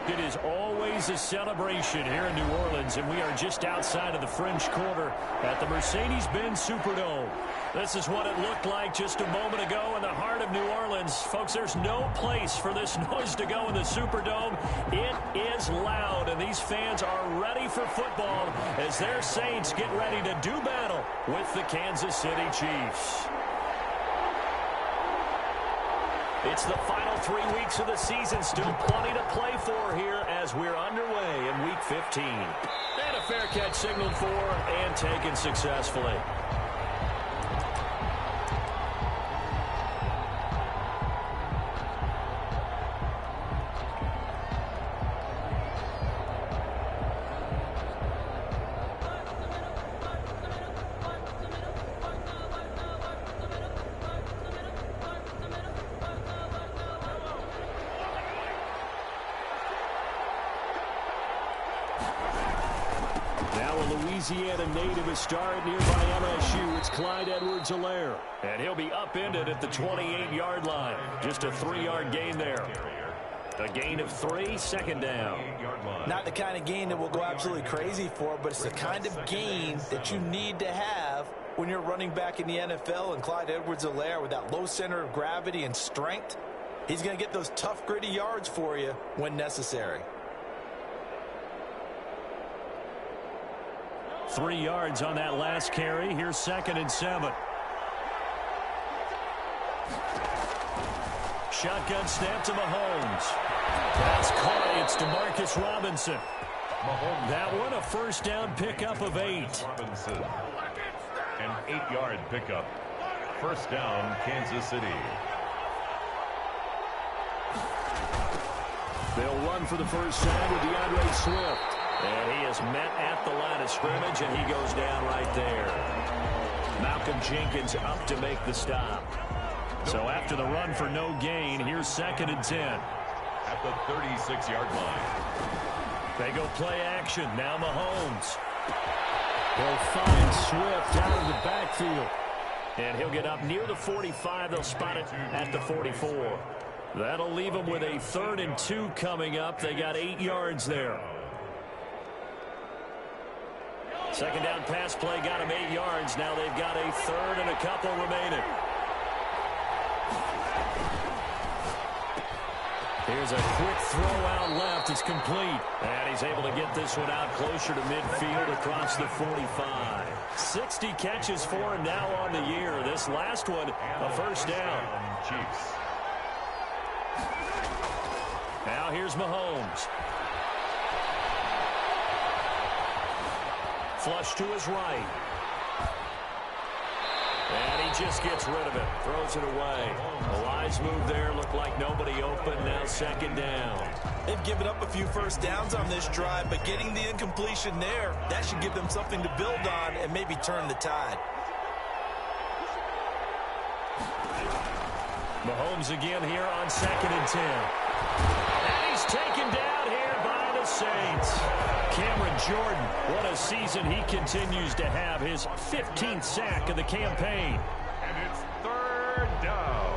It is always a celebration here in New Orleans, and we are just outside of the French Quarter at the Mercedes-Benz Superdome. This is what it looked like just a moment ago in the heart of New Orleans. Folks, there's no place for this noise to go in the Superdome. It is loud, and these fans are ready for football as their Saints get ready to do battle with the Kansas City Chiefs. It's the final 3 weeks of the season. Still plenty to play for here as we're underway in Week 15. And a fair catch signaled for and taken successfully. Louisiana native is starring nearby MSU. It's Clyde Edwards-Helaire. And he'll be upended at the 28-yard line. Just a 3-yard gain there. A gain of 3, second down. Not the kind of gain that we'll go absolutely crazy for, but it's the kind of gain that you need to have when you're running back in the NFL. And Clyde Edwards-Helaire, with that low center of gravity and strength, he's going to get those tough, gritty yards for you when necessary. 3 yards on that last carry. Here's 2nd and 7. Shotgun snap to Mahomes. That's caught. It's Demarcus Robinson. That one a first down pickup of 8. Robinson. An 8-yard pickup. First down, Kansas City. They'll run for the first down with DeAndre Swift. And he is met at the line of scrimmage, and he goes down right there. Malcolm Jenkins up to make the stop. So after the run for no gain, here's 2nd and 10. At the 36-yard line. They go play action. Now Mahomes. They'll find Swift out of the backfield. And he'll get up near the 45. They'll spot it at the 44. That'll leave them with a 3rd and 2 coming up. They got 8 yards there. Second down pass play got him 8 yards. Now they've got a 3rd and a couple remaining. Here's a quick throw out left. It's complete. And he's able to get this one out closer to midfield across the 45. 60 catches for him now on the year. This last one, a first down. Chiefs. Now here's Mahomes. Flush to his right. And he just gets rid of it. Throws it away. A wise move there. Looked like nobody open. Now 2nd down. They've given up a few first downs on this drive, but getting the incompletion there, that should give them something to build on and maybe turn the tide. Mahomes again here on 2nd and 10. And he's taken down here by the Saints. Cameron Jordan, what a season he continues to have. His 15th sack of the campaign. And it's 3rd down.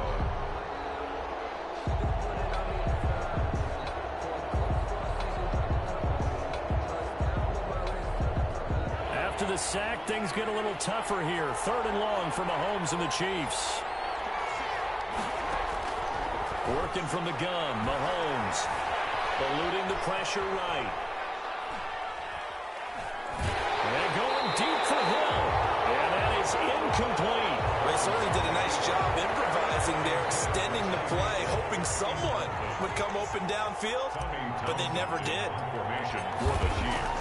After the sack, things get a little tougher here. 3rd and long for Mahomes and the Chiefs. Working from the gun, Mahomes. Eluding the pressure right. And going deep for Hill. And that is incomplete. They certainly did a nice job improvising there, extending the play, hoping someone would come open downfield, but they never did. Formation for the Chiefs.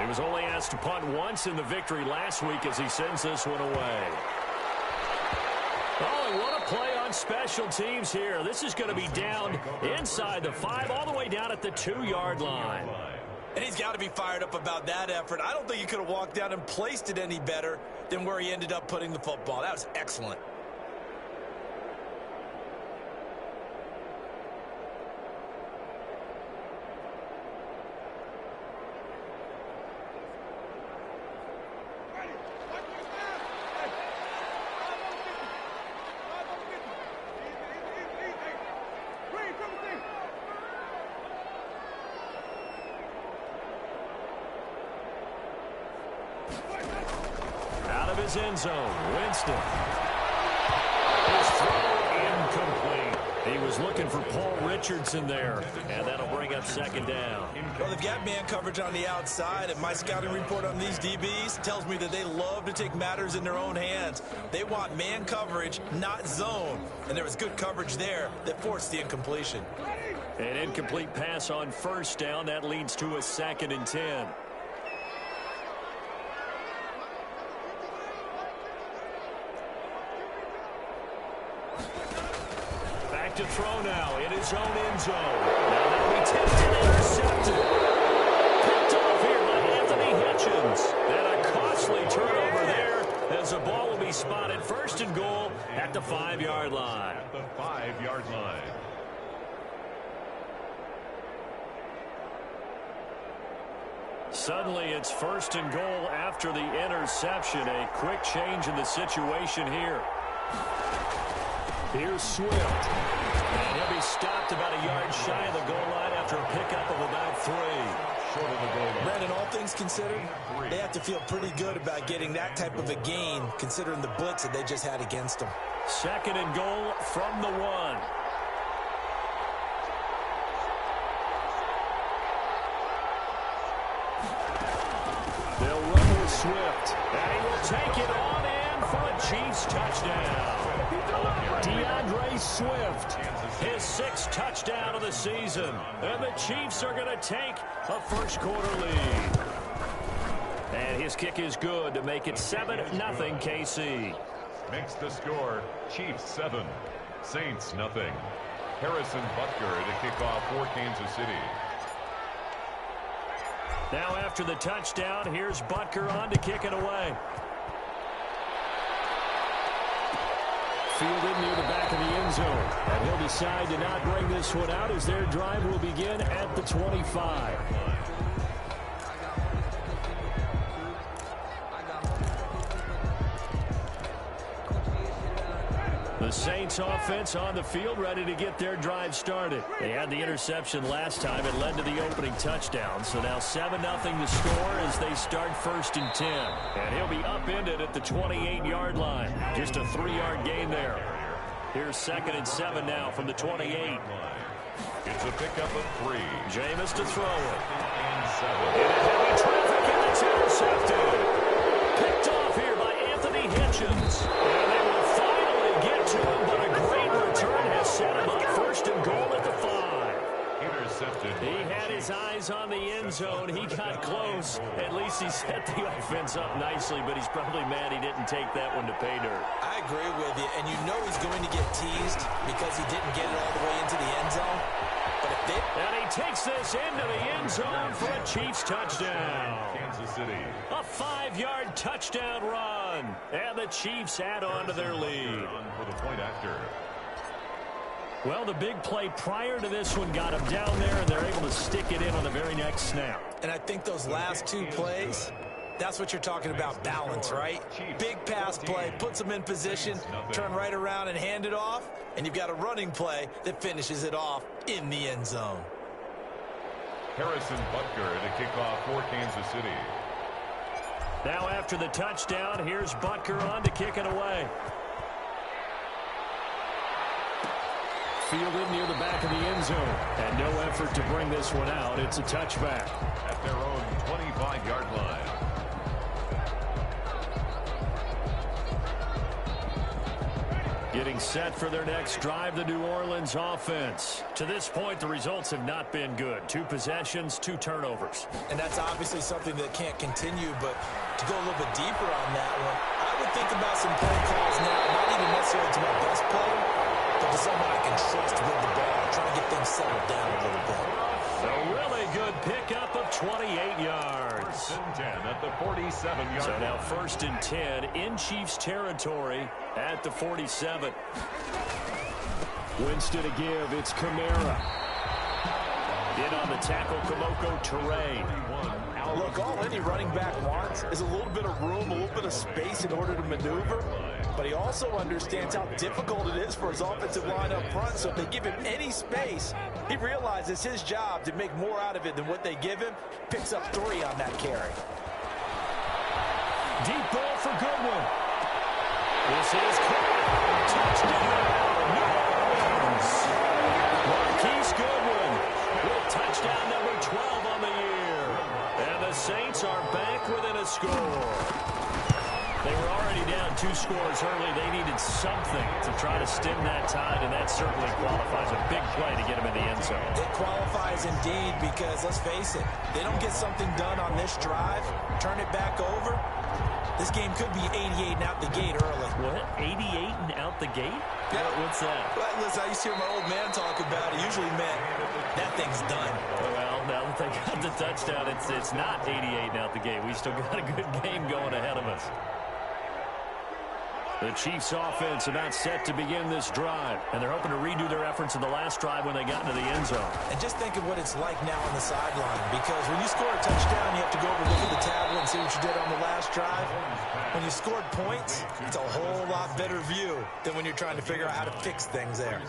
He was only asked to punt once in the victory last week as he sends this one away. Oh, what a play on special teams here. This is going to be down inside the 5, all the way down at the 2-yard line. And he's got to be fired up about that effort. I don't think he could have walked down and placed it any better than where he ended up putting the football. That was excellent. his end zone. Winston. His throw incomplete. He was looking for Paul Richardson there, and that'll bring up second down. Well, they've got man coverage on the outside, and my scouting report on these DBs tells me that they love to take matters in their own hands. They want man coverage, not zone, and there was good coverage there that forced the incompletion. An incomplete pass on first down. That leads to a 2nd and 10. To throw now in his own end zone. Now that'll be tipped and intercepted. Picked off here by Anthony Hitchens. And a costly turnover there as the ball will be spotted 1st and goal at the 5-yard line. At the 5-yard line. Suddenly it's 1st and goal after the interception. A quick change in the situation here. Here's Swift. And he'll be stopped about a yard shy of the goal line after a pickup of about 3. Short of the goal line. Brandon, all things considered, they have to feel pretty good about getting that type of a gain, considering the blitz that they just had against them. 2nd and goal from the 1. They'll run with Swift. And he will take it on in for a Chiefs touchdown. DeAndre Swift, his 6th touchdown of the season. And the Chiefs are going to take a first-quarter lead. And his kick is good to make it 7-0 KC. Makes the score Chiefs 7, Saints nothing. Harrison Butker to kick off for Kansas City. Now after the touchdown, here's Butker on to kick it away. Fielded near the back of the end zone. And he'll decide to not bring this one out as their drive will begin at the 25. The Saints offense on the field ready to get their drive started. They had the interception last time. It led to the opening touchdown. So now 7-0 the score as they start 1st and 10. And he'll be upended at the 28-yard line. Just a 3-yard gain there. Here's 2nd and 7 now from the 28. It's a pickup of 3. Jameis to throw it. And 7. In heavy traffic, and it's intercepted. Picked off here by Anthony Hitchens. And they will finally get to him, but a great return has set him up 1st and goal at the 5. Intercepted. He had his eyes on the end zone. He got close. At least he set the offense up nicely, but he's probably mad he didn't take that one to pay dirt. I agree with you, and you know he's going to get teased because he didn't get it all the way into the end zone. And he takes this into the end zone for a Chiefs touchdown. Kansas City. A 5-yard touchdown run. And the Chiefs add on to their lead. For the point after. Well, the big play prior to this one got him down there, and they're able to stick it in on the very next snap. And I think those last 2 plays, that's what you're talking about, balance, right? Big pass play, puts them in position, turn right around and hand it off, and you've got a running play that finishes it off in the end zone. Harrison Butker to kick off for Kansas City. Now after the touchdown, here's Butker on to kick it away. Fielded near the back of the end zone. And no effort to bring this one out. It's a touchback. At their own 25-yard line. Getting set for their next drive, the New Orleans offense. To this point, the results have not been good. 2 possessions, 2 turnovers. And that's obviously something that can't continue, but to go a little bit deeper on that one, I would think about some play calls now, not even necessarily to my best player, but to someone I can trust with the ball, trying to get things settled down a little bit. A really good pickup of 28 yards. 1st and 10 at the 47-yard So line. now 1st and 10 in Chiefs territory at the 47. Winston to give. It's Kamara. In on the tackle, Kamoko Toure. Look, all any running back wants is a little bit of room, a little bit of space in order to maneuver. But he also understands how difficult it is for his offensive line up front. So if they give him any space, he realizes his job to make more out of it than what they give him. Picks up 3 on that carry. Deep ball for Goodwin. This is caught. Touchdown, New Orleans. Marquise Goodwin with touchdown number 12 on the year. And the Saints are back within a score. They were already down 2 scores early. They needed something to try to stem that tide, and that certainly qualifies a big play to get them in the end zone. It qualifies indeed because, let's face it, they don't get something done on this drive, turn it back over, this game could be 88 and out the gate early. What? 88 and out the gate? Yeah. What's that? Well, listen, I used to hear my old man talk about it. Usually meant that thing's done. Well, now that they got the touchdown, it's not 88 and out the gate. We still got a good game going ahead of us. The Chiefs offense about set to begin this drive, and they're hoping to redo their efforts in the last drive when they got into the end zone. And just think of what it's like now on the sideline, because when you score a touchdown, you have to go over and look at the tablet and see what you did on the last drive. When you scored points, it's a whole lot better view than when you're trying to figure out how to fix things there.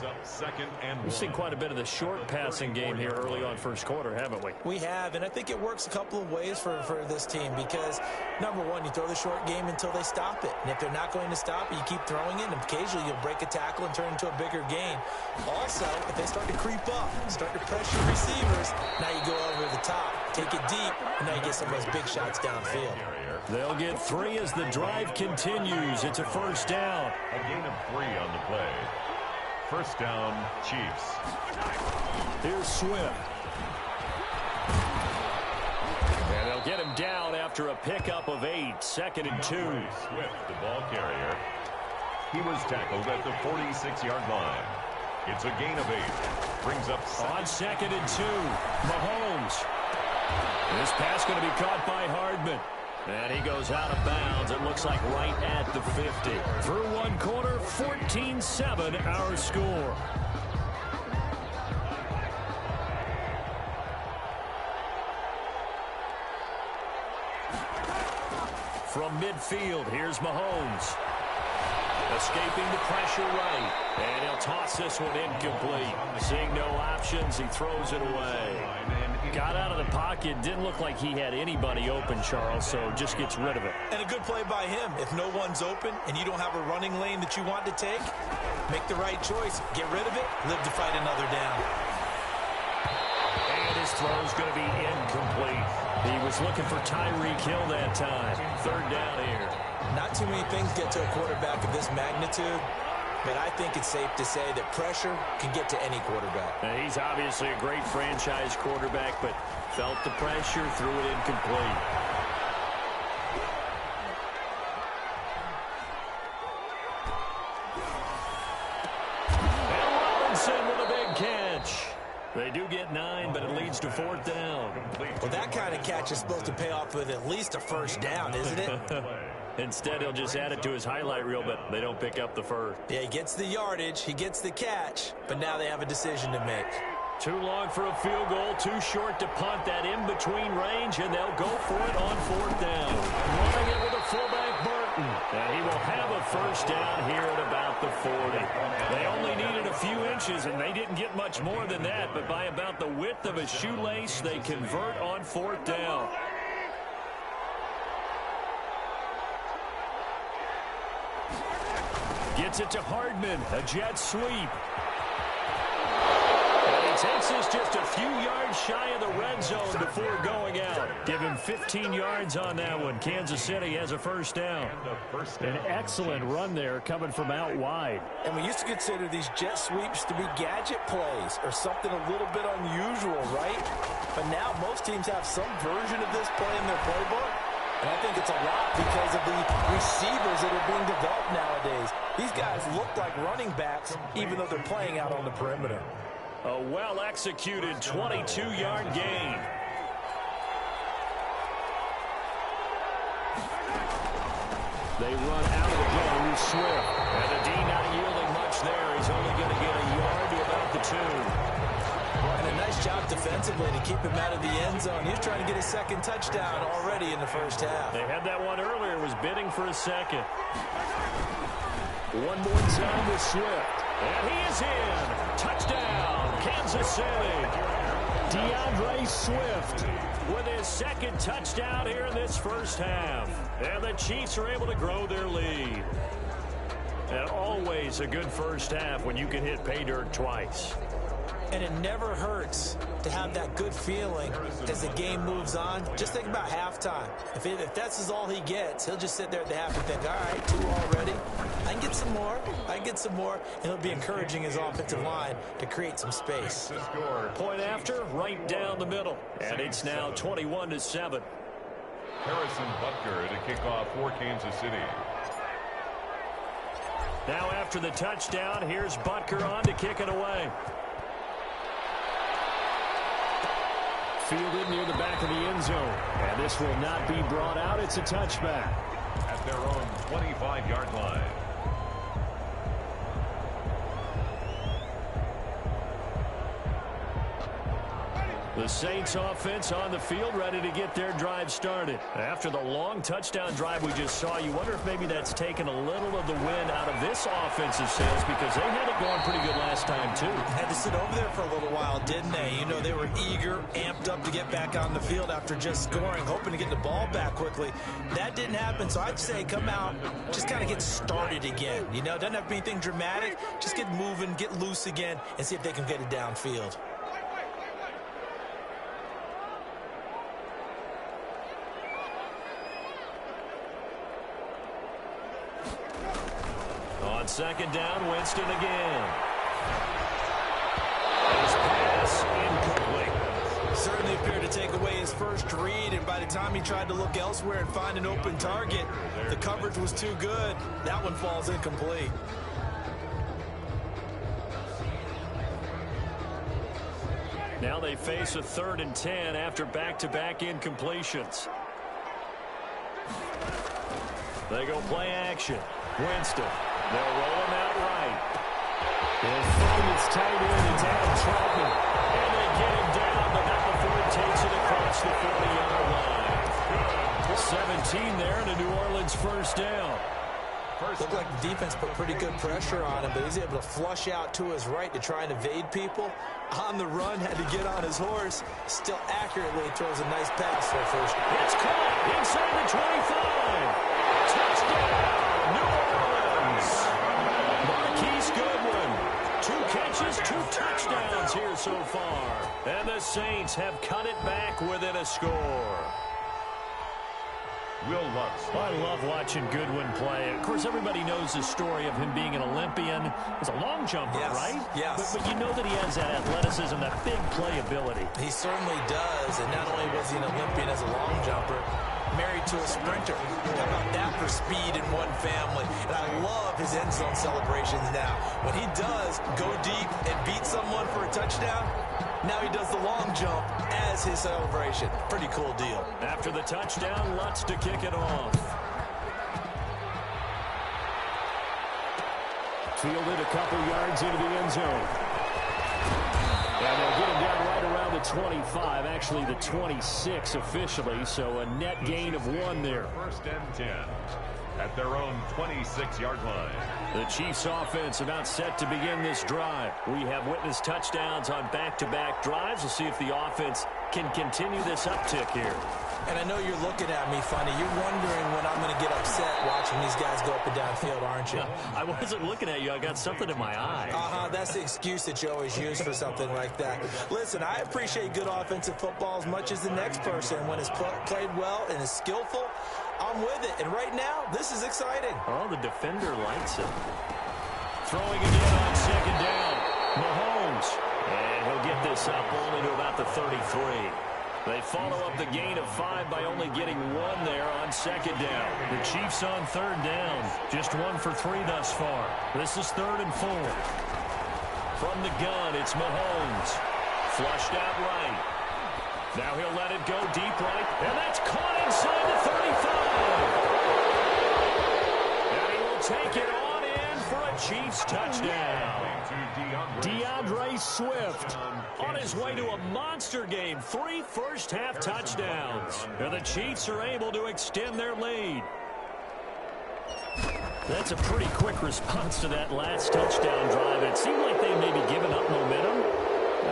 We've seen quite a bit of the short passing game here early on first quarter, haven't we? We have, and I think it works a couple of ways for this team because, number one, you throw the short game until they stop it. And if they're not going to stop it, you keep throwing it, and occasionally you'll break a tackle and turn into a bigger gain. Also, if they start to creep up, start to pressure receivers, now you go over the top, take it deep, and now you get some of those big shots downfield. They'll get 3 as the drive continues. It's a first down. A gain of 3 on the play. First down, Chiefs. Here's Swift. And they'll get him down after a pickup of 8. 2nd and 2. Swift, the ball carrier. He was tackled at the 46-yard line. It's a gain of 8. Brings up on 2nd and 2. Mahomes. This pass going to be caught by Hardman. And he goes out of bounds. It looks like right at the 50. Through one quarter, 14-7 our score. From midfield, here's Mahomes. Escaping the pressure right. And he'll toss this one incomplete. Seeing no options, he throws it away. Got out of the pocket. Didn't look like he had anybody open, Charles, so just gets rid of it. And a good play by him. If no one's open and you don't have a running lane that you want to take, make the right choice. Get rid of it. Live to fight another down. And his throw's going to be incomplete. He was looking for Tyreek Hill that time. 3rd down here. Not too many things get to a quarterback of this magnitude, but I think it's safe to say that pressure can get to any quarterback. Now, he's obviously a great franchise quarterback, but felt the pressure, threw it incomplete. And Robinson with a big catch. They do get 9, but it leads to 4th down. Well, that kind of catch is supposed to pay off with at least a first down, isn't it? Instead, he'll just add it to his highlight reel, but they don't pick up the first. Yeah, he gets the yardage, he gets the catch, but now they have a decision to make. Too long for a field goal, too short to punt that in-between range, and they'll go for it on 4th down. Running it with a fullback, Burton. And he will have a first down here at about the 40. They only needed a few inches, and they didn't get much more than that, but by about the width of a shoelace, they convert on 4th down. Gets it to Hardman, a jet sweep. And he takes this just a few yards shy of the red zone before going out. Give him 15 yards on that one. Kansas City has a first down. An excellent run there coming from out wide. And we used to consider these jet sweeps to be gadget plays or something a little bit unusual, right? But now most teams have some version of this play in their playbook. And I think it's a lot because of the receivers that are being developed nowadays. These guys look like running backs, even though they're playing out on the perimeter. A well-executed 22-yard gain. They run out of the gun with Swift. And the D not yielding much there. He's only going to get a yard to about the 2. And a nice job defensively to keep him out of the end zone. He was trying to get a second touchdown already in the first half. They had that one earlier, was bidding for a second. One more time with Swift. And he is in. Touchdown, Kansas City. DeAndre Swift with his second touchdown here in this first half. And the Chiefs are able to grow their lead. And always a good first half when you can hit pay dirt twice. And it never hurts to have that good feeling as the game moves on. Just think about halftime. If that's all he gets, he'll just sit there at the half and think, all right, 2 already. I can get some more. I can get some more. And he'll be encouraging his offensive line to create some space. Point after, right down the middle. And it's now 21-7. Harrison Butker to kick off for Kansas City. Now after the touchdown, here's Butker on to kick it away. Fielded near the back of the end zone. And this will not be brought out. It's a touchback. At their own 25-yard line. The Saints offense on the field, ready to get their drive started. After the long touchdown drive we just saw, you wonder if maybe that's taken a little of the wind out of this offensive sails, because they had it going pretty good last time, too. Had to sit over there for a little while, didn't they? You know, they were eager, amped up to get back on the field after just scoring, hoping to get the ball back quickly. That didn't happen, so I'd say come out, just kind of get started again. You know, doesn't have to be anything dramatic. Just get moving, get loose again, and see if they can get it downfield. On second down, Winston again. His pass incomplete. Certainly appeared to take away his first read, and by the time he tried to look elsewhere and find an open target, the coverage was too good. That one falls incomplete. Now they face a 3rd and 10 after back-to-back incompletions. They go play action. Winston. They'll roll him out right. They'll throw his tight end. It's Adam Troutman. And they get him down, but not before he takes it across the 40-yard line. 17 there, and a New Orleans first down. Looked like the defense put pretty good pressure on him, but he's able to flush out to his right to try and evade people. On the run, had to get on his horse. Still accurately throws a nice pass for a first. It's caught inside the 25. Touchdown, New Orleans. Marquise Goodwin. 2 catches, 2 touchdowns here so far. And the Saints have cut it back within a score. Will Lutz. I love watching Goodwin play. Of course, everybody knows the story of him being an Olympian. He's a long jumper, yes, right? Yes. But you know that he has that athleticism, that big playability. He certainly does. And not only was he an Olympian as a long jumper, married to a sprinter. How about that for speed in one family? And I love his end zone celebrations now. When he does go deep and beat someone for a touchdown, now he does the long jump as his celebration. Pretty cool deal. After the touchdown, Lutz to kick it off. Fielded a couple yards into the end zone. And they'll get him down right around the 25, actually the 26 officially, so a net gain of 1 there. 1st and 10 at their own 26-yard line. The Chiefs offense about set to begin this drive. We have witnessed touchdowns on back-to-back drives. We'll see if the offense can continue this uptick here. And I know you're looking at me funny. You're wondering when I'm going to get upset watching these guys go up and down field, aren't you? I wasn't looking at you. I got something in my eye. That's the excuse that you always use for something like that. Listen, I appreciate good offensive football as much as the next person. When it's played well and is skillful, I'm with it. And right now, this is exciting. Oh, the defender likes it. Throwing again on second down. Mahomes. And he'll get this up only to about the 33. They follow up the gain of 5 by only getting 1 there on second down. The Chiefs on 3rd down. Just 1 for 3 thus far. This is 3rd and 4. From the gun, it's Mahomes. Flushed out right. Now he'll let it go deep right. And that's caught inside the 35. And he will take it on in for a Chiefs touchdown. DeAndre Swift on his way to a monster game. 3 first-half touchdowns. And the Chiefs are able to extend their lead. That's a pretty quick response to that last touchdown drive. It seemed like they may be giving up momentum.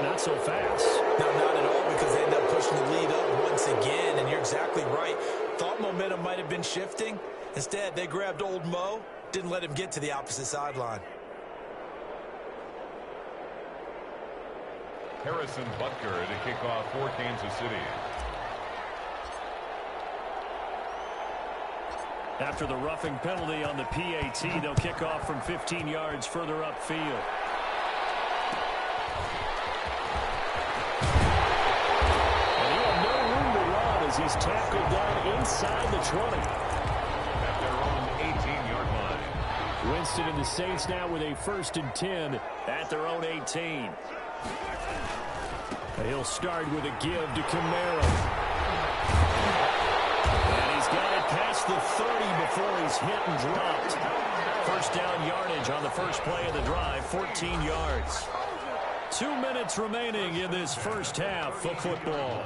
Not so fast. No, not at all, because they end up pushing the lead up once again, and you're exactly right. Thought momentum might have been shifting. Instead, they grabbed old Mo, didn't let him get to the opposite sideline. Harrison Butker to kick off for Kansas City. After the roughing penalty on the PAT, they'll kick off from 15 yards further upfield. And he had no room to run as he's tackled down inside the 20. At their own 18-yard line. Winston and the Saints now with a 1st and 10 at their own 18. He'll start with a give to Kamara. And he's got it past the 30 before he's hit and dropped. First down yardage on the first play of the drive, 14 yards. 2 minutes remaining in this first half of football.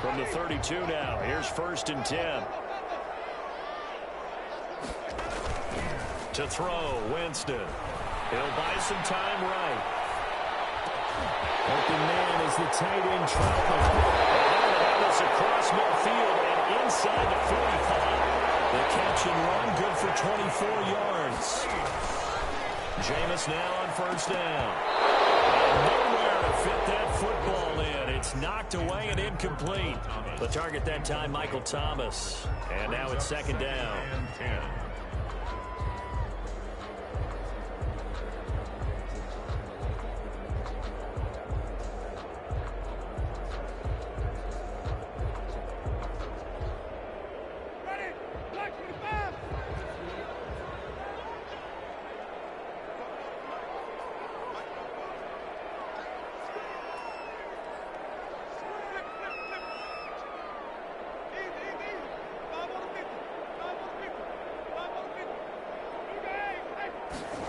From the 32 now, here's 1st and 10. To throw, Winston. He'll buy some time right. Open man is the tight end, Troutman. And that was across midfield and inside the 45. The catch and run, good for 24 yards. Jameis now on 1st down. And nowhere to fit that football in. It's knocked away and incomplete. The target that time, Michael Thomas. And now it's 2nd down. And 10.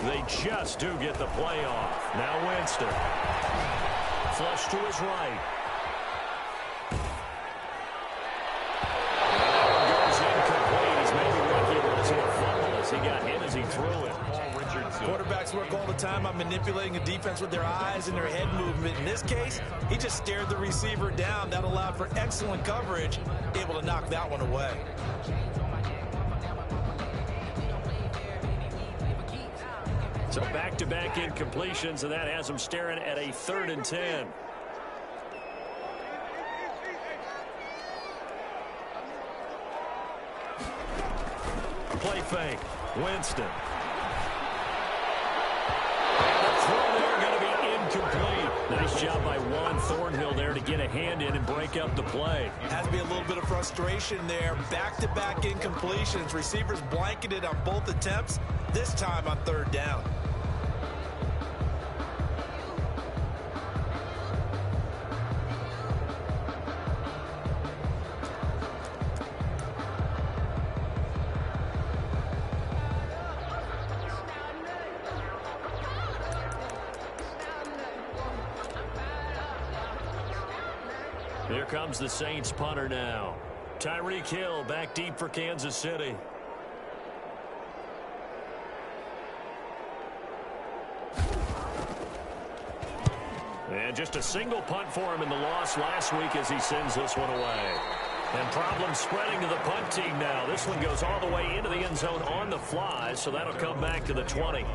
They just do get the play off. Now Winston. Flush to his right. That one goes incomplete. He's maybe lucky it wasn't a fumble as he got hit as he threw it. Quarterbacks work all the time on manipulating a defense with their eyes and their head movement. In this case, he just stared the receiver down. That allowed for excellent coverage, able to knock that one away. So back-to-back incompletions, and that has him staring at a 3rd and 10. Play fake. Winston. And the throw there going to be incomplete. Nice job by Juan Thornhill there to get a hand in and break up the play. Has to be a little bit of frustration there. Back-to-back incompletions. Receivers blanketed on both attempts, this time on 3rd down. Here comes the Saints punter now. Tyreek Hill back deep for Kansas City. And just a single punt for him in the loss last week as he sends this one away. And problems spreading to the punt team now. This one goes all the way into the end zone on the fly, so that'll come back to the 20.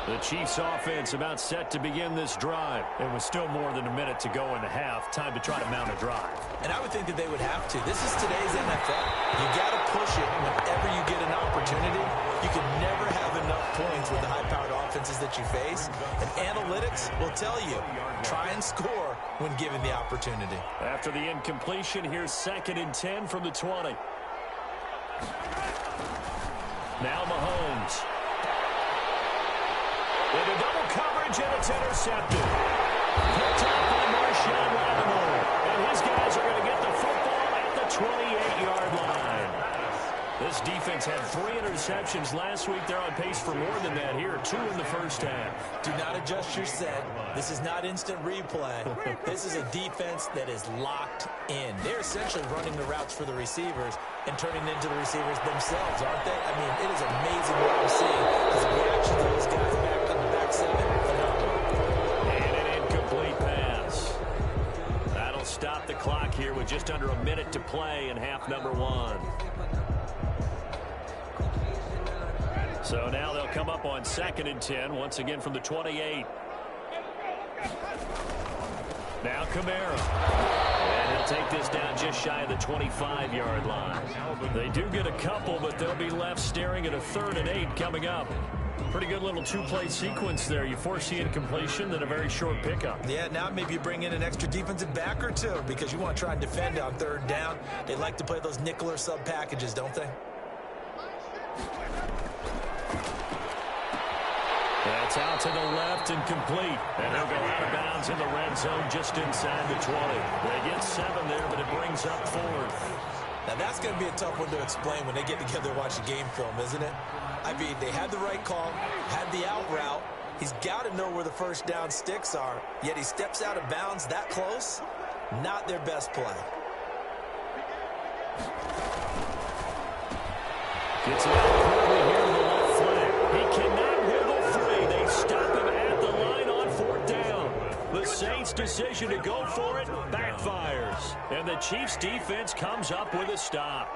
The Chiefs offense about set to begin this drive. And with still more than a minute to go in the half, time to try to mount a drive. And I would think that they would have to. This is today's NFL. You got to push it whenever you get an opportunity. You can never have enough points with the high-powered offenses that you face. And analytics will tell you, try and score when given the opportunity. After the incompletion, here's 2nd and 10 from the 20. Now Mahomes. Into double coverage, and it's intercepted. Picked up by Marshawn Lattimore. And his guys are going to get the football at the 28-yard line. This defense had 3 interceptions last week. They're on pace for more than that here. 2 in the first half. Do not adjust your set. This is not instant replay. This is a defense that is locked in. They're essentially running the routes for the receivers and turning into the receivers themselves, aren't they? I mean, it is amazing what I'm seeing. His reaction to those guys back in the back seven, phenomenal. And an incomplete pass. That'll stop the clock here with just under a minute to play in half number 1. So now they'll come up on 2nd and 10, once again from the 28. Now Kamara. And he'll take this down just shy of the 25-yard line. They do get a couple, but they'll be left staring at a 3rd and 8 coming up. Pretty good little 2-play sequence there. You force the incompletion, then a very short pickup. Yeah, now maybe you bring in an extra defensive back or 2 because you want to try and defend on 3rd down. They like to play those nickel or sub packages, don't they? That's out to the left and complete. And he'll go out of bounds in the red zone just inside the 20. They get 7 there, but it brings up 4th. Now that's going to be a tough one to explain when they get together and watch a game film, isn't it? I mean, they had the right call, had the out route. He's got to know where the first down sticks are, yet he steps out of bounds that close. Not their best play. Gets it out quickly here to the left flank. He cannot wiggle free. They stop him at the line on 4th down. The Saints' decision to go for it backfires. And the Chiefs' defense comes up with a stop.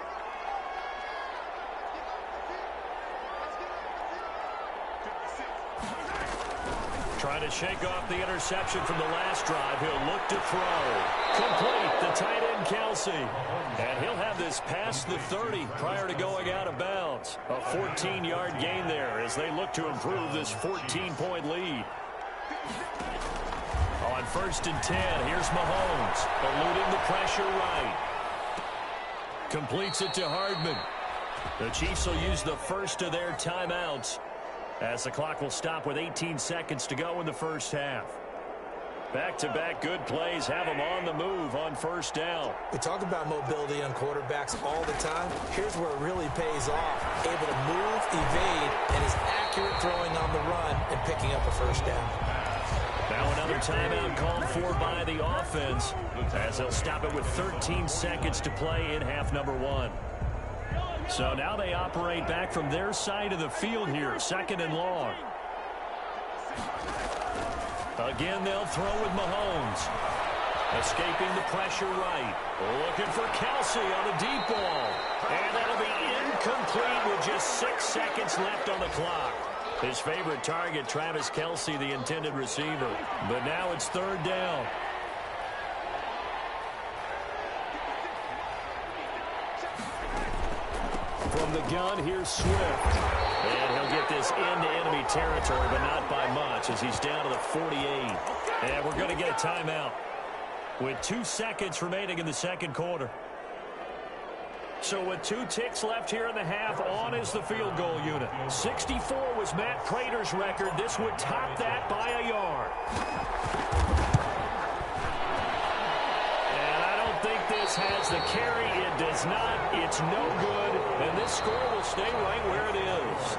Trying to shake off the interception from the last drive. He'll look to throw. Complete, the tight end Kelce. And he'll have this past the 30 prior to going out of bounds. A 14-yard gain there as they look to improve this 14-point lead. On 1st and 10, here's Mahomes, eluding the pressure right. Completes it to Hardman. The Chiefs will use the first of their timeouts as the clock will stop with 18 seconds to go in the first half. Back-to-back good plays have them on the move on 1st down. We talk about mobility on quarterbacks all the time. Here's where it really pays off. Able to move, evade, and is accurate throwing on the run and picking up a 1st down. Now another timeout called for by the offense as they'll stop it with 13 seconds to play in half number 1. So now they operate back from their side of the field here, 2nd and long. Again, they'll throw with Mahomes. Escaping the pressure right. Looking for Kelce on the deep ball. And that'll be incomplete with just 6 seconds left on the clock. His favorite target, Travis Kelce, the intended receiver. But now it's 3rd down. From the gun, here's Swift. And he'll get this into enemy territory, but not by much as he's down to the 48. And we're going to get a timeout with 2 seconds remaining in the 2nd quarter. So with 2 ticks left here in the half, on is the field goal unit. 64 was Matt Prater's record. This would top that by a yard. And I don't think this has the carry. It does not. It's no good. And this score will stay right where it is.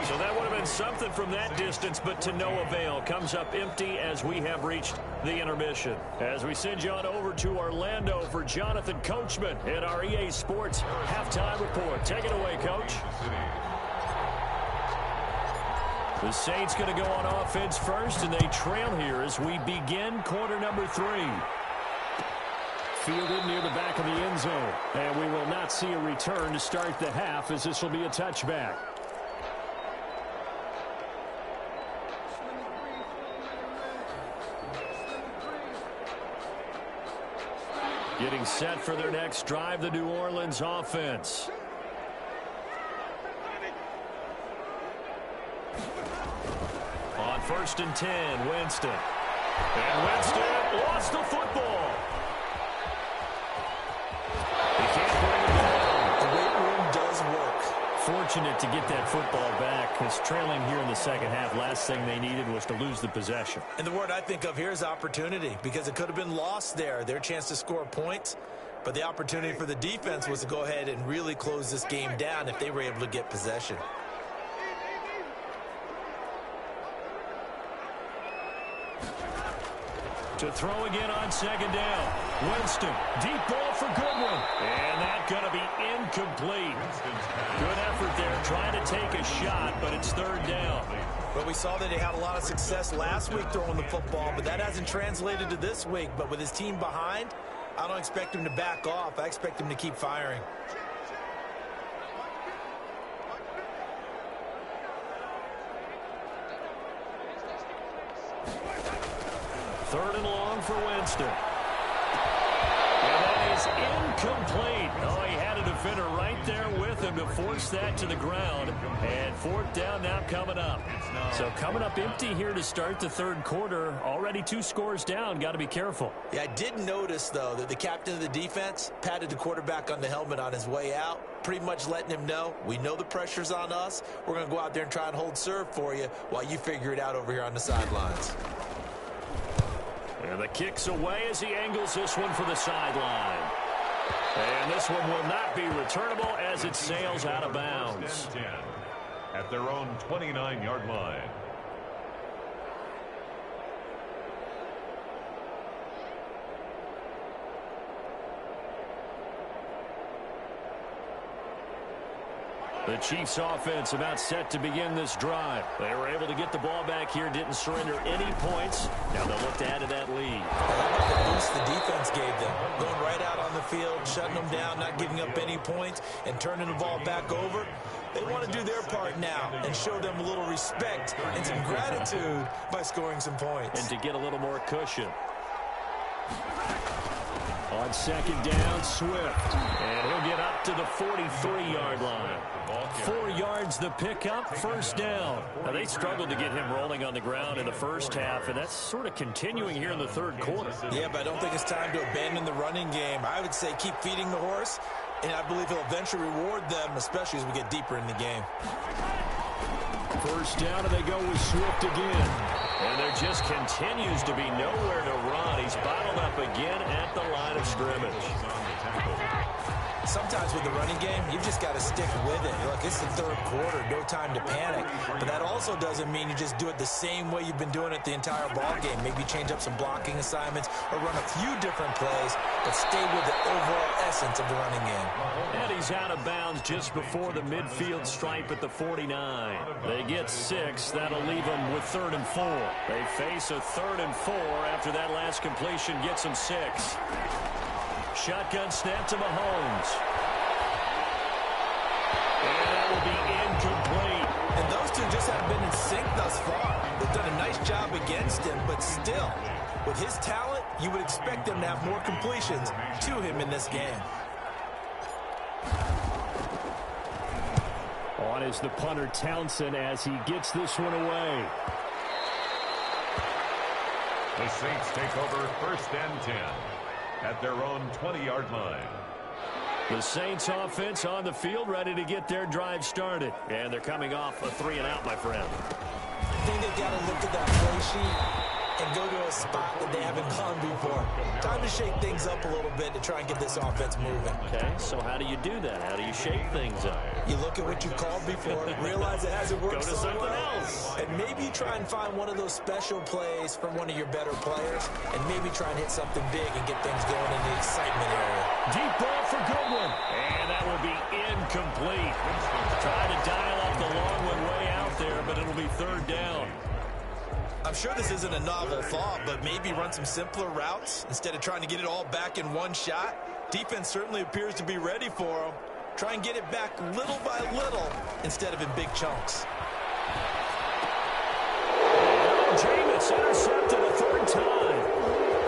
So that would have been something from that distance, but to no avail. Comes up empty as we have reached the intermission. As we send you on over to Orlando for Jonathan Coachman at our EA Sports Halftime Report. Take it away, Coach. The Saints going to go on offense first, and they trail here as we begin quarter number 3. Fielded near the back of the end zone. And we will not see a return to start the half as this will be a touchback. Getting set for their next drive, the New Orleans offense. On 1st and 10, Winston. And Winston lost the football. He can't bring it down. The weight room does work. Fortunate to get that football back, because trailing here in the 2nd half, last thing they needed was to lose the possession. And the word I think of here is opportunity, because it could have been lost there. Their chance to score points. But the opportunity for the defense was to go ahead and really close this game down if they were able to get possession. To throw again on second down. Winston, deep ball for Goodwin. And that's going to be incomplete. Good effort there trying to take a shot, but it's third down. But we saw that he had a lot of success last week throwing the football, but that hasn't translated to this week. But with his team behind, I don't expect him to back off. I expect him to keep firing. Third and long for Winston. And that is incomplete. Oh, he had a defender right there with him to force that to the ground. And fourth down now coming up. So coming up empty here to start the third quarter. Already 2 scores down. Got to be careful. Yeah, I did notice, though, that the captain of the defense patted the quarterback on the helmet on his way out, pretty much letting him know, we know the pressure's on us. We're going to go out there and try and hold serve for you while you figure it out over here on the sidelines. And the kick's away as he angles this one for the sideline. And this one will not be returnable as it sails out of bounds. 10 at their own 29-yard line. The Chiefs offense about set to begin this drive. They were able to get the ball back here, didn't surrender any points. Now they'll look to add to that lead. The boost the defense gave them. Going right out on the field, shutting them down, not giving up any points, and turning the ball back over. They want to do their part now and show them a little respect and some gratitude by scoring some points. And to get a little more cushion. On second down, Swift. And he'll get up to the 43-yard line. 4 yards the pickup, first down. Now, they struggled to get him rolling on the ground in the first half, and that's sort of continuing here in the third quarter. Yeah, but I don't think it's time to abandon the running game. I would say keep feeding the horse, and I believe he'll eventually reward them, especially as we get deeper in the game. First down, and they go with Swift again. And there just continues to be nowhere to run. He's bottled up again at the line of scrimmage. Sometimes with the running game, you've just got to stick with it. Look, it's the third quarter, no time to panic. But that also doesn't mean you just do it the same way you've been doing it the entire ball game. Maybe change up some blocking assignments or run a few different plays, but stay with the overall essence of the running game. And he's out of bounds just before the midfield stripe at the 49. They get 6. That'll leave them with 3rd and 4. They face a 3rd and 4 after that last completion gets them 6. Shotgun snap to Mahomes. And that will be incomplete. And those two just haven't been in sync thus far. They've done a nice job against him, but still, with his talent, you would expect them to have more completions to him in this game. On is the punter Townsend as he gets this one away. The Saints take over 1st and 10 at their own 20-yard line. The Saints offense on the field ready to get their drive started. And they're coming off a 3-and-out, my friend. I think they've got to look at that play sheet and go to a spot that they haven't gone before. Time to shake things up a little bit to try and get this offense moving. Okay, so how do you do that? How do you shake things up? You look at what you called before, realize it hasn't worked Go to so something well, else. and maybe try and find one of those special plays from one of your better players, and maybe try and hit something big and get things going in the excitement area. Deep ball for Goodwin. And that will be incomplete. Try to dial up the long one way out there, but it'll be 3rd down. I'm sure this isn't a novel thought, but maybe run some simpler routes instead of trying to get it all back in one shot. Defense certainly appears to be ready for them. Try and get it back little by little instead of in big chunks. Jameis intercepted a 3rd time.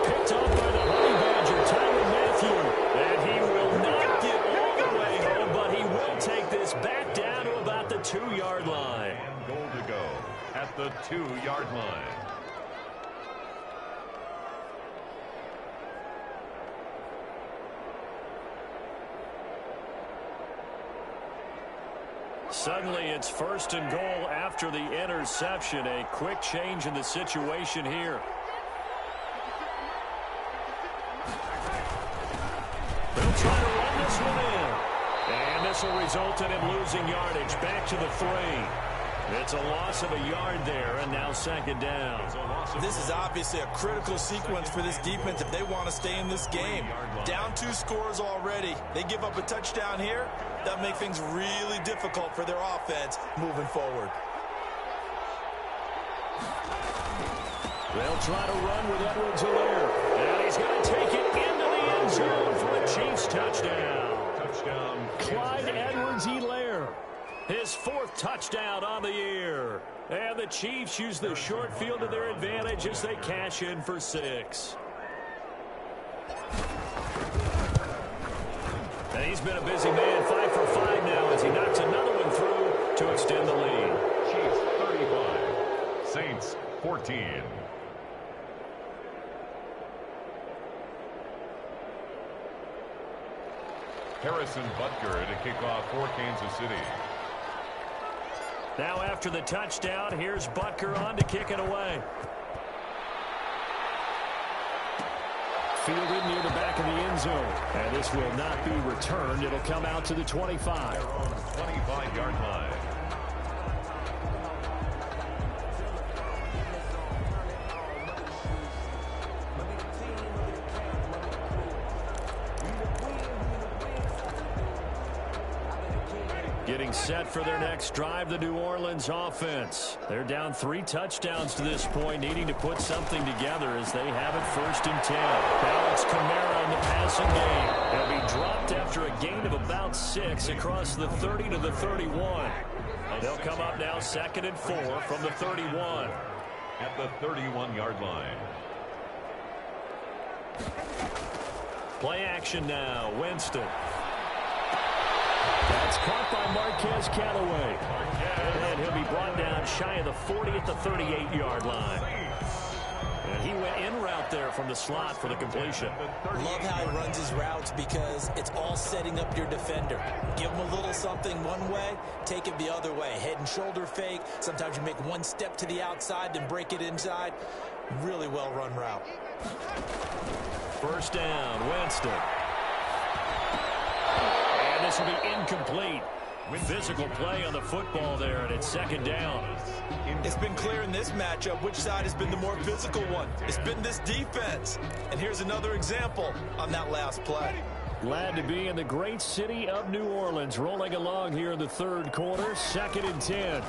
Picked up by the Honey Badger, Tyrann Mathieu. And he will not get all the way home, but he will take this back down to about the 2-yard line. And goal to go at the 2-yard line. Suddenly it's 1st and goal after the interception. A quick change in the situation here. They'll reversal resulted in losing yardage. Back to the 3. It's a loss of a yard there, and now second down. This is obviously a critical sequence for this defense if they want to stay in this game. Down 2 scores already. They give up a touchdown here. That'll make things really difficult for their offense moving forward. They'll try to run with Edwards-Helaire. And he's going to take it into the end zone for a Chiefs touchdown. Clyde Edwards-Helaire. His 4th touchdown on the year. And the Chiefs use the short field to their advantage as they cash in for 6. And he's been a busy man, 5 for 5 now as he knocks another one through to extend the lead. Chiefs 35, Saints 14. Harrison Butker to kick off for Kansas City. Now after the touchdown, here's Butker on to kick it away. Fielded near the back of the end zone. And this will not be returned. It'll come out to the 25. 25-yard line. Getting set for their next drive, the New Orleans offense. They're down 3 touchdowns to this point, needing to put something together as they have it 1st and 10. Now it's Kamara in the passing game. He'll be dropped after a gain of about 6 across the 30 to the 31. They'll come up now 2nd and 4 from the 31. At the 31-yard line. Play action now. Winston. That's caught by Marquez Callaway. And he'll be brought down shy of the 40 at the 38-yard line. And he went in route there from the slot for the completion. Love how he runs his routes because it's all setting up your defender. Give him a little something one way, take it the other way. Head and shoulder fake. Sometimes you make one step to the outside, then break it inside. Really well run route. 1st down, Winston. And this will be incomplete. Physical play on the football there, and it's 2nd down. It's been clear in this matchup which side has been the more physical one. It's been this defense. And here's another example on that last play. Glad to be in the great city of New Orleans, rolling along here in the 3rd quarter, 2nd and 10.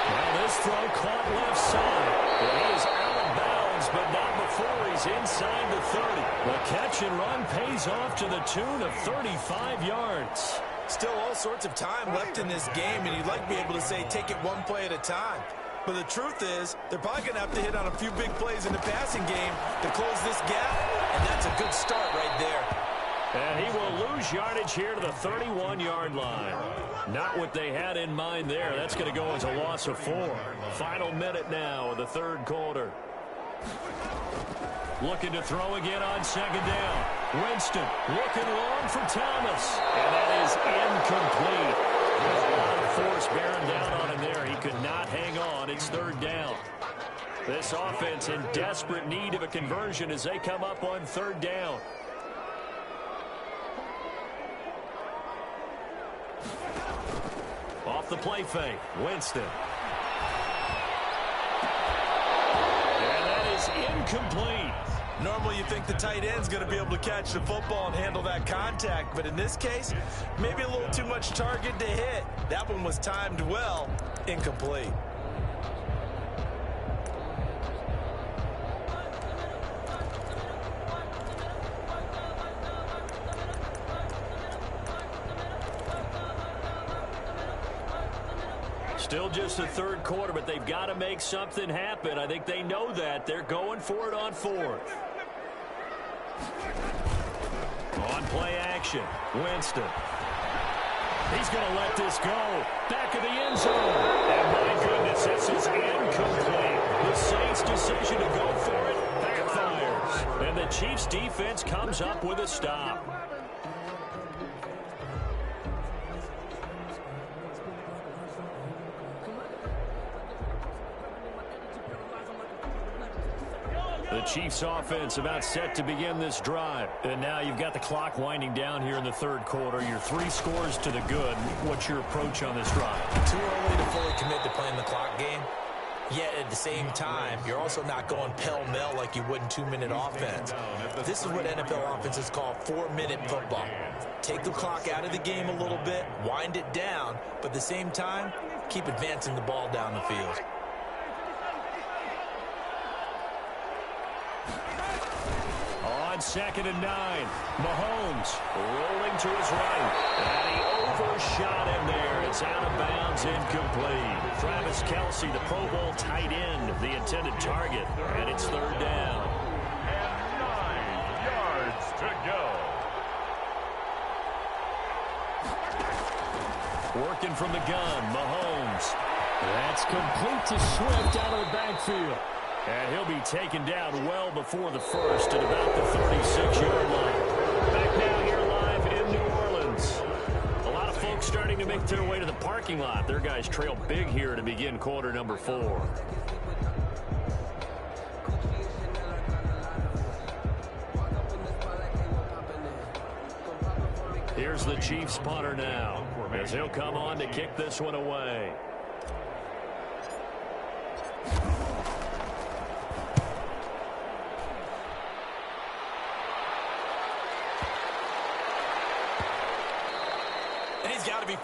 Now this throw caught left side. Well, he is out of bounds, but not before he's inside the 30. The catch and run pays off to the tune of 35 yards. Still all sorts of time left in this game, and you'd like to be able to say take it one play at a time. But the truth is, they're probably going to have to hit on a few big plays in the passing game to close this gap, and that's a good start right there. And he will lose yardage here to the 31-yard line. Not what they had in mind there. That's going to go as a loss of 4. Final minute now of the 3rd quarter. Looking to throw again on 2nd down. Winston looking long for Thomas. And that is incomplete. There's a lot of force bearing down on him there. He could not hang on. It's 3rd down. This offense in desperate need of a conversion as they come up on 3rd down. Off the play fake, Winston. And that is incomplete. Normally you think the tight end's going to be able to catch the football and handle that contact, but in this case, maybe a little too much target to hit. That one was timed well, incomplete. Still just the 3rd quarter, but they've got to make something happen. I think they know that. They're going for it on 4th. On play action, Winston. He's going to let this go. Back of the end zone. And my goodness, this is incomplete. The Saints' decision to go for it backfires. And the Chiefs' defense comes up with a stop. The Chiefs offense about set to begin this drive. And now you've got the clock winding down here in the third quarter. Your 3 scores to the good. What's your approach on this drive? Too early to fully commit to playing the clock game. Yet at the same time, you're also not going pell-mell like you would in 2-minute offense. This is what NFL offenses call 4-minute football. Take the clock out of the game a little bit, wind it down, but at the same time, keep advancing the ball down the field. On 2nd and 9, Mahomes rolling to his right. And he overshot him there. It's out of bounds, incomplete. Travis Kelce, the Pro Bowl tight end, the intended target. And it's 3rd down. And 9 yards to go. Working from the gun, Mahomes. That's complete to Swift out of the backfield. And he'll be taken down well before the first at about the 36-yard line. Back now here live in New Orleans. A lot of folks starting to make their way to the parking lot. Their guys trail big here to begin quarter number 4. Here's the Chiefs punter now, as he'll come on to kick this one away.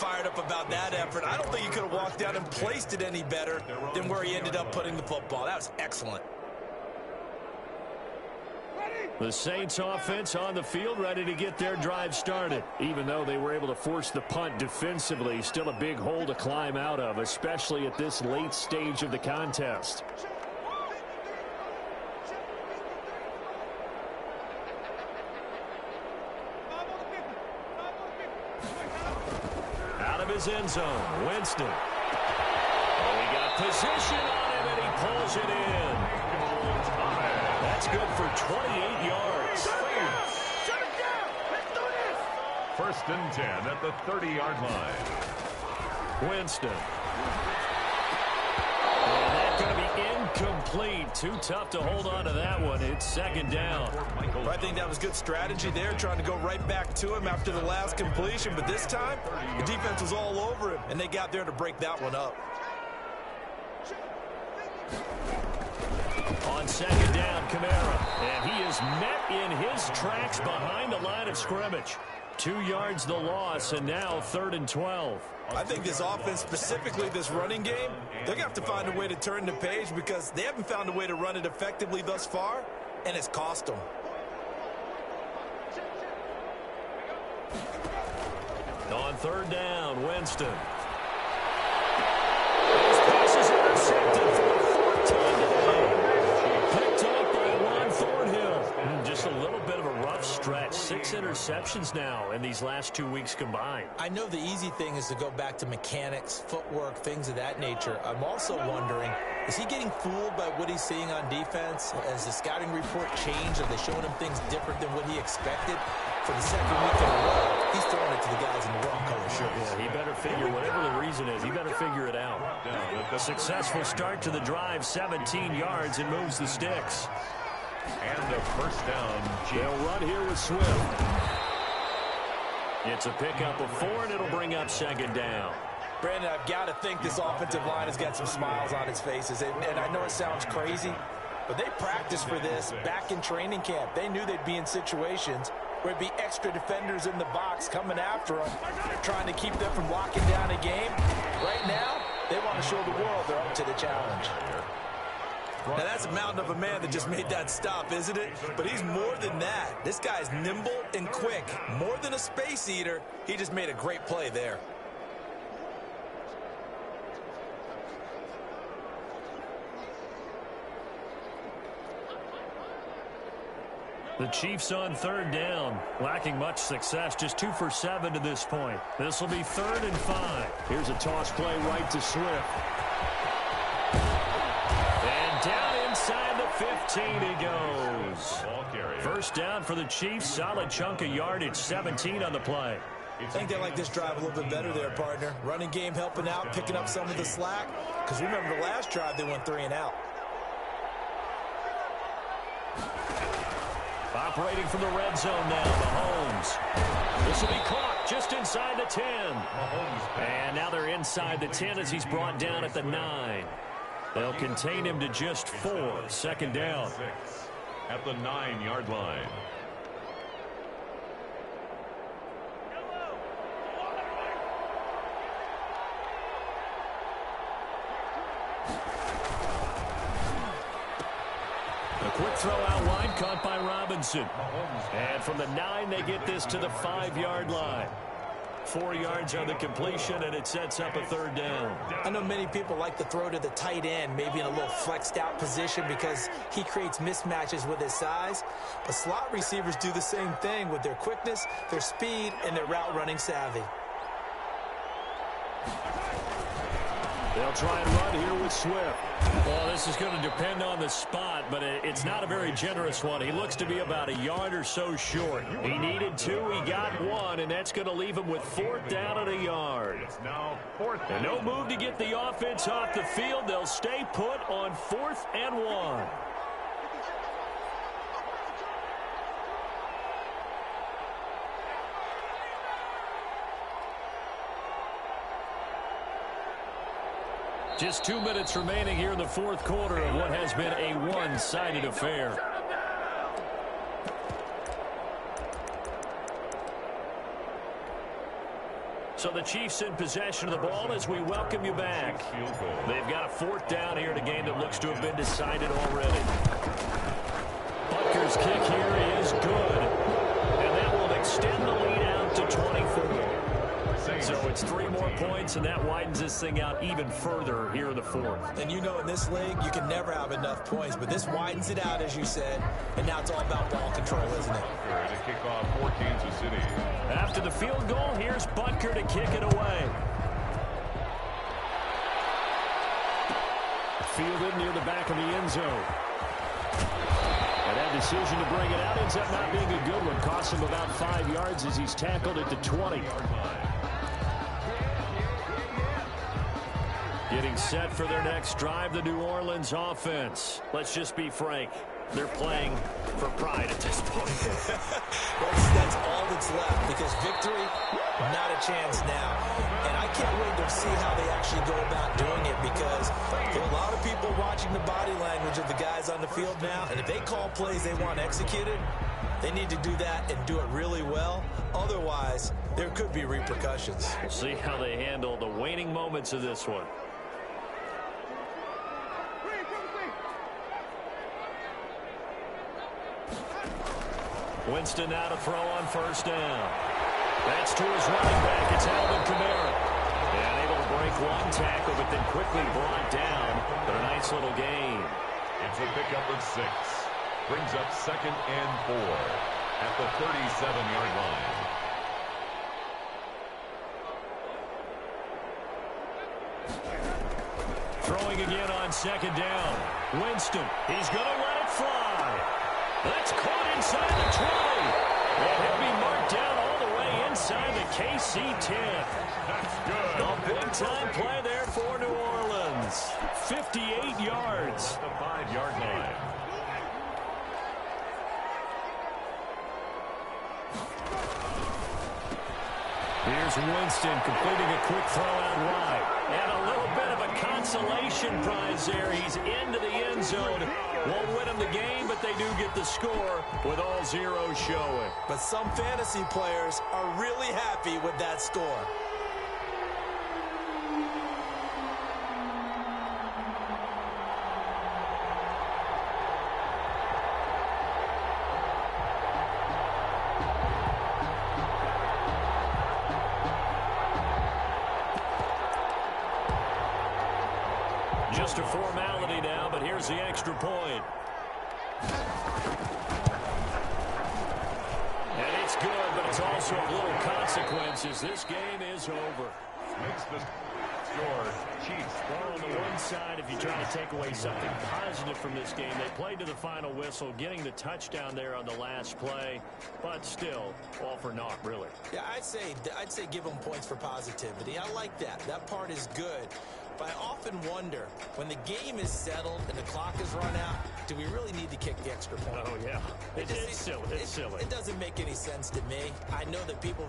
Fired up about that effort. I don't think he could have walked down and placed it any better than where he ended up putting the football. That was excellent. The Saints offense on the field ready to get their drive started. Even though they were able to force the punt defensively, still a big hole to climb out of, especially at this late stage of the contest. His end zone, Winston. Oh, he got position on him, and he pulls it in. That's good for 28 yards. 1st and 10 at the 30-yard line. Winston. And that's going to be incomplete. Too tough to hold on to that one. It's 2nd down. I think that was good strategy there, trying to go right back to him after the last completion. But this time, the defense was all over him, and they got there to break that one up. On 2nd down, Kamara. And he is met in his tracks behind the line of scrimmage. 2 yards the loss, and now 3rd and 12. I think this offense, specifically this running game, they're going to have to find a way to turn the page because they haven't found a way to run it effectively thus far, and it's cost them. On 3rd down, Winston. His pass is intercepted for the 14th. Picked up by Juan Thornhill. Just a little bit of a rough stretch. 6 interceptions now in these last 2 weeks combined. I know the easy thing is to go back to mechanics, footwork, things of that nature. I'm also wondering, is he getting fooled by what he's seeing on defense? Has the scouting report changed? Are they showing him things different than what he expected? For the 2nd week in a row, he's throwing it to the guys in the wrong color shirts. Yeah, he better figure, whatever the reason is, he better figure it out. A successful start to the drive, 17 yards, and moves the sticks. And a 1st down. They'll run here with Swift. It's a pickup of 4, and it'll bring up 2nd down. Brandon, I've got to think this offensive line has got some smiles on its faces. And I know it sounds crazy, but they practiced for this back in training camp. They knew they'd be in situations where it'd be extra defenders in the box coming after them, trying to keep them from locking down a game. Right now, they want to show the world they're up to the challenge. Now, that's a mountain of a man that just made that stop, isn't it? But he's more than that. This guy's nimble and quick. More than a space eater, he just made a great play there. The Chiefs on 3rd down, lacking much success, just 2 for 7 to this point. This will be 3rd and 5. Here's a toss play right to Swift. And down inside the 15 he goes. 1st down for the Chiefs, solid chunk of yardage, 17 on the play. I think they like this drive a little bit better there, partner. Running game helping out, picking up some of the slack. Because remember the last drive, they went 3 and out. Operating from the red zone now, Mahomes. This will be caught just inside the 10. And now they're inside the 10 as he's brought down at the 9. They'll contain him to just 4. Second down. At the 9-yard line. A quick throw out wide, caught by Robinson. And from the 9, they get this to the 5-yard line. 4 yards on the completion, and it sets up a third down. I know many people like to throw to the tight end, maybe in a little flexed out position because he creates mismatches with his size. But slot receivers do the same thing with their quickness, their speed, and their route running savvy. They'll try and run here with Swift. Well, this is going to depend on the spot, but it's not a very generous one. He looks to be about a yard or so short. He needed 2, he got 1, and that's going to leave him with 4th down and a yard. It's now 4th down. And no move to get the offense off the field. They'll stay put on 4th and 1. Just 2 minutes remaining here in the fourth quarter of what has been a one-sided affair. So the Chiefs in possession of the ball as we welcome you back. They've got a 4th down here in a game that looks to have been decided already. Butker's kick here is good. And that will extend the lead out to 24. So it's 3 more points, and that widens this thing out even further here in the fourth. And you know in this league, you can never have enough points, but this widens it out, as you said, and now it's all about ball control, isn't it? Butker to kick off for Kansas City. After the field goal, here's Butker to kick it away. Fielded near the back of the end zone. And that decision to bring it out ends up not being a good one. Costs him about 5 yards as he's tackled at the 20. Getting set for their next drive, the New Orleans offense. Let's just be frank. They're playing for pride at this point. That's all that's left because victory, not a chance now. And I can't wait to see how they actually go about doing it because there are a lot of people watching the body language of the guys on the field now. And if they call plays they want executed, they need to do that and do it really well. Otherwise, there could be repercussions. We'll see how they handle the waning moments of this one. Winston now to throw on first down. That's to his running back. It's Alvin Kamara. And able to break one tackle, but then quickly brought down. But a nice little gain. It's a pickup of 6. Brings up 2nd and 4 at the 37-yard line. Throwing again on 2nd down. Winston, he's going to let it fly. That's caught inside the 20. And he'll be marked down all the way inside the KC 10. That's good. A big-time play there for New Orleans. 58 yards. At the 5-yard line. Here's Winston completing a quick throw out wide. And a little bit of a consolation prize there. He's into the end zone. Won't win them the game, but they do get the score with all zeros showing. But some fantasy players are really happy with that score. Just a formality now, but here's the extra point. And it's good, but it's also of little consequences. This game is over. Makes the score Chiefs. Well, on the one side, if you try to take away something positive from this game, they played to the final whistle, getting the touchdown there on the last play, but still, all for naught, really. Yeah, I'd say give them points for positivity. I like that. That part is good. But I often wonder, when the game is settled and the clock is run out, do we really need to kick the extra point? Oh, yeah. It's silly. It's silly. It doesn't make any sense to me. I know that people